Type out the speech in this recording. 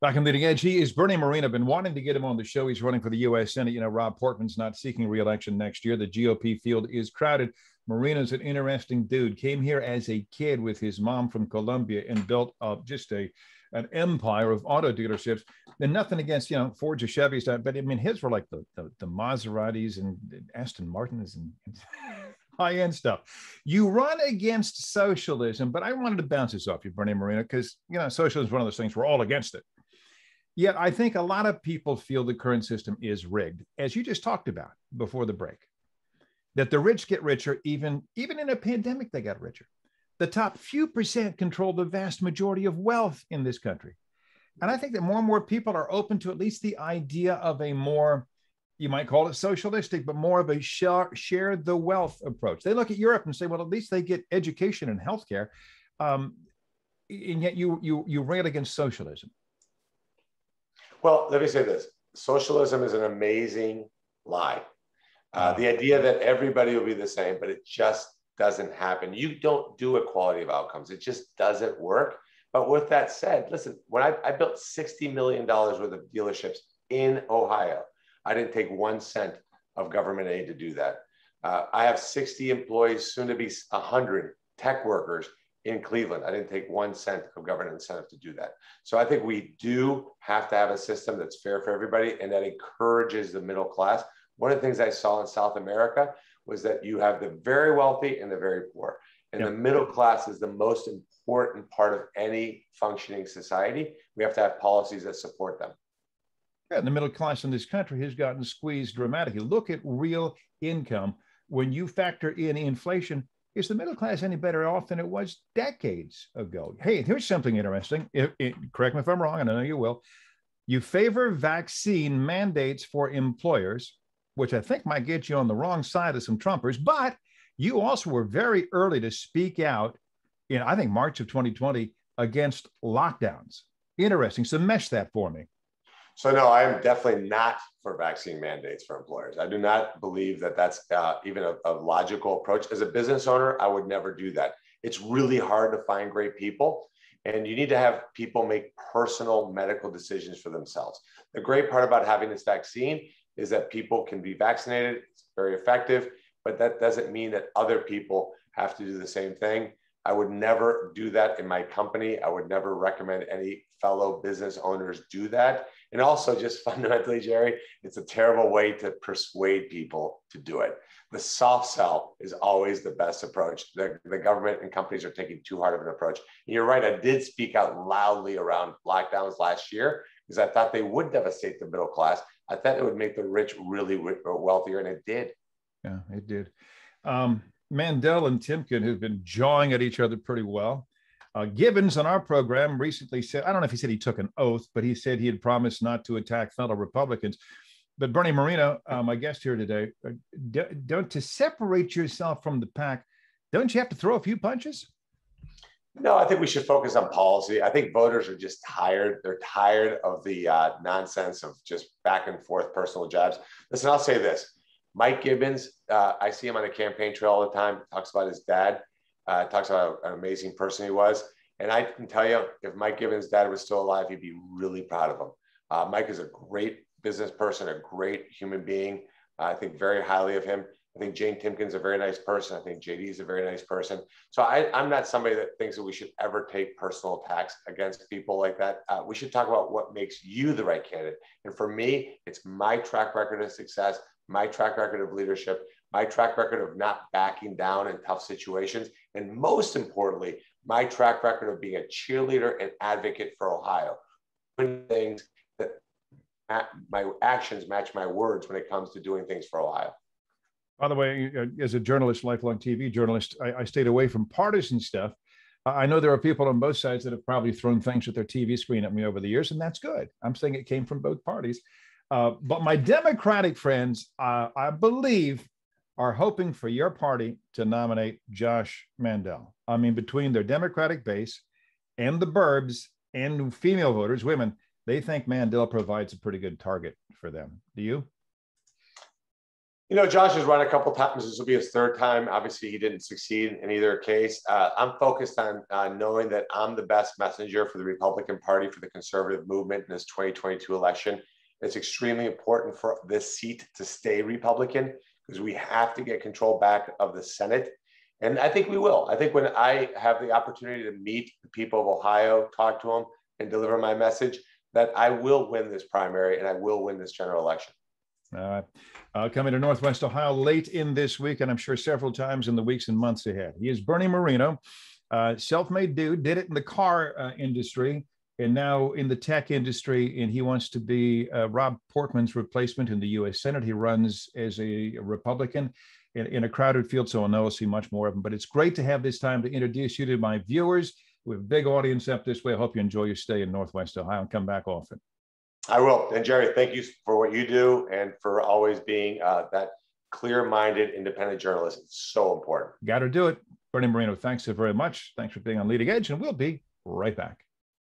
Back in Leading Edge, he is Bernie Moreno. Been wanting to get him on the show. He's running for the U.S. Senate. You know, Rob Portman's not seeking re-election next year. The GOP field is crowded. Moreno's an interesting dude. Came here as a kid with his mom from Colombia and built just an empire of auto dealerships. And nothing against, you know, Fords or Chevys, but I mean, his were like the Maseratis and Aston Martins and high-end stuff. You run against socialism, but I wanted to bounce this off you, Bernie Moreno, because, you know, socialism is one of those things we're all against it. Yet I think a lot of people feel the current system is rigged, as you just talked about before the break, that the rich get richer, even in a pandemic, they got richer. The top few percent control the vast majority of wealth in this country. And I think that more and more people are open to at least the idea of a more, you might call it socialistic, but more of a share the wealth approach. They look at Europe and say, well, at least they get education and healthcare. And yet you rail against socialism. Well, let me say this. Socialism is an amazing lie. The idea that everybody will be the same, but it just doesn't happen. You don't do equality of outcomes. It just doesn't work. But with that said, listen, when I built $60 million worth of dealerships in Ohio, I didn't take 1 cent of government aid to do that. I have 60 employees, soon to be 100 tech workers in Cleveland. I didn't take 1 cent of government incentive to do that. So I think we do have to have a system that's fair for everybody and that encourages the middle class. One of the things I saw in South America was that you have the very wealthy and the very poor. And the middle class is the most important part of any functioning society. We have to have policies that support them. Yeah, the middle class in this country has gotten squeezed dramatically. Look at real income. When you factor in inflation, is the middle class any better off than it was decades ago? Hey, here's something interesting. Correct me if I'm wrong, and I know you will. You favor vaccine mandates for employers, which I think might get you on the wrong side of some Trumpers, but you also were very early to speak out in, I think, March of 2020 against lockdowns. Interesting. So mesh that for me. So no, I am definitely not for vaccine mandates for employers. I do not believe that that's even a logical approach. As a business owner, I would never do that. It's really hard to find great people, and you need to have people make personal medical decisions for themselves. The great part about having this vaccine is that people can be vaccinated. It's very effective, but that doesn't mean that other people have to do the same thing. I would never do that in my company. I would never recommend any fellow business owners do that. And also, just fundamentally, Jerry, it's a terrible way to persuade people to do it. The soft sell is always the best approach. The government and companies are taking too hard of an approach. And you're right, I did speak out loudly around lockdowns last year because I thought they would devastate the middle class. I thought it would make the rich really wealthier, and it did. Yeah, it did. Mandel and Timken have been jawing at each other pretty well. Gibbons on our program recently said, I don't know if he said he took an oath, but he said he had promised not to attack fellow Republicans. But Bernie Moreno, my guest here today, don't to separate yourself from the pack, don't you have to throw a few punches? No, I think we should focus on policy. I think voters are just tired. They're tired of the nonsense of just back and forth personal jabs. Listen, I'll say this. Mike Gibbons, I see him on the campaign trail all the time, talks about his dad, talks about an amazing person he was. And I can tell you, if Mike Gibbons' dad was still alive, he'd be really proud of him. Mike is a great business person, a great human being. I think very highly of him. I think Jane Timken's a very nice person. I think JD is a very nice person. So I'm not somebody that thinks that we should ever take personal attacks against people like that. We should talk about what makes you the right candidate. And for me, it's my track record of success, my track record of leadership, my track record of not backing down in tough situations, and most importantly, my track record of being a cheerleader and advocate for Ohio. Doing things that my actions match my words when it comes to doing things for Ohio. By the way, as a journalist, lifelong TV journalist, I stayed away from partisan stuff. I know there are people on both sides that have probably thrown things at their TV screen at me over the years, and that's good. I'm saying it came from both parties. But my Democratic friends, I believe, are hoping for your party to nominate Josh Mandel. I mean, between their Democratic base and the burbs and female voters, women, they think Mandel provides a pretty good target for them. Do you? Josh has run a couple times. This will be his third time. Obviously, he didn't succeed in either case. I'm focused on knowing that I'm the best messenger for the Republican Party, for the conservative movement in this 2022 election. It's extremely important for this seat to stay Republican because we have to get control back of the Senate. And I think we will. I think when I have the opportunity to meet the people of Ohio, talk to them, and deliver my message, that I will win this primary and I will win this general election. Coming to Northwest Ohio late in this week, and I'm sure several times in the weeks and months ahead. He is Bernie Moreno, self-made dude, did it in the car industry and now in the tech industry, and he wants to be Rob Portman's replacement in the U.S. Senate. He runs as a Republican in a crowded field, so I'll know I'll see much more of him. But it's great to have this time to introduce you to my viewers. We have a big audience up this way. I hope you enjoy your stay in Northwest Ohio and come back often. I will. And Jerry, thank you for what you do and for always being that clear-minded, independent journalist. It's so important. Got to do it. Bernie Moreno, thanks so very much. Thanks for being on Leading Edge, and we'll be right back.